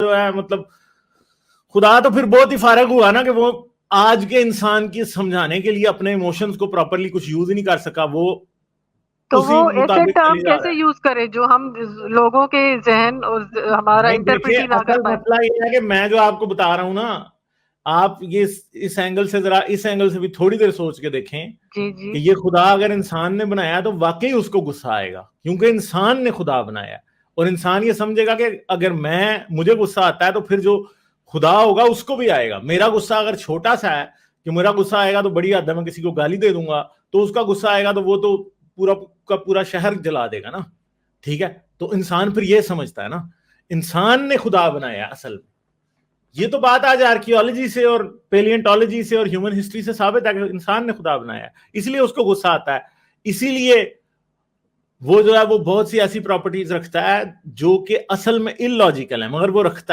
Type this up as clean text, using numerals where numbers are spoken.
جو ہے مطلب خدا تو پھر بہت ہی فارغ ہوا نا کہ وہ آج کے انسان کی سمجھانے کے لیے اپنے ایموشنز کو پراپرلی کچھ یوز ہی نہیں کر سکا. وہ تو اسی وہ ایسے مطابق ٹرم چلی جا رہا کیسے ہے. یوز کرے جو ہم لوگوں کے ذہن اور ہمارا نہیں انٹرپریٹ دیکھیے ہی نہ کر اصل پائے؟ مسئلہ یہ ہے کہ میں جو آپ کو بتا رہا ہوں نا, آپ یہ اس اینگل سے ذرا اس اینگل سے بھی تھوڑی دیر سوچ کے دیکھیں جی جی کہ یہ خدا اگر انسان نے بنایا تو واقعی اس کو غصہ آئے گا, کیونکہ انسان نے خدا بنایا, اور انسان یہ سمجھے گا کہ اگر مجھے غصہ آتا ہے تو پھر جو خدا ہوگا اس کو بھی آئے گا. میرا غصہ اگر چھوٹا سا ہے کہ میرا غصہ آئے گا تو بڑی حد ہے میں کسی کو گالی دے دوں گا, تو اس کا غصہ آئے گا تو وہ تو پورا کا پورا شہر جلا دے گا نا. ٹھیک ہے, تو انسان پھر یہ سمجھتا ہے نا انسان نے خدا بنایا اصل میں. یہ تو بات آج آرکیولوجی سے اور پیلینٹولوجی سے اور ہیومن ہسٹری سے ثابت ہے کہ انسان نے خدا بنایا, اس لیے اس کو غصہ آتا ہے. اسی لیے وہ جو ہے وہ بہت سی ایسی پراپرٹیز رکھتا ہے جو کہ اصل میں ان لاجیکل ہے, مگر وہ رکھتا ہے.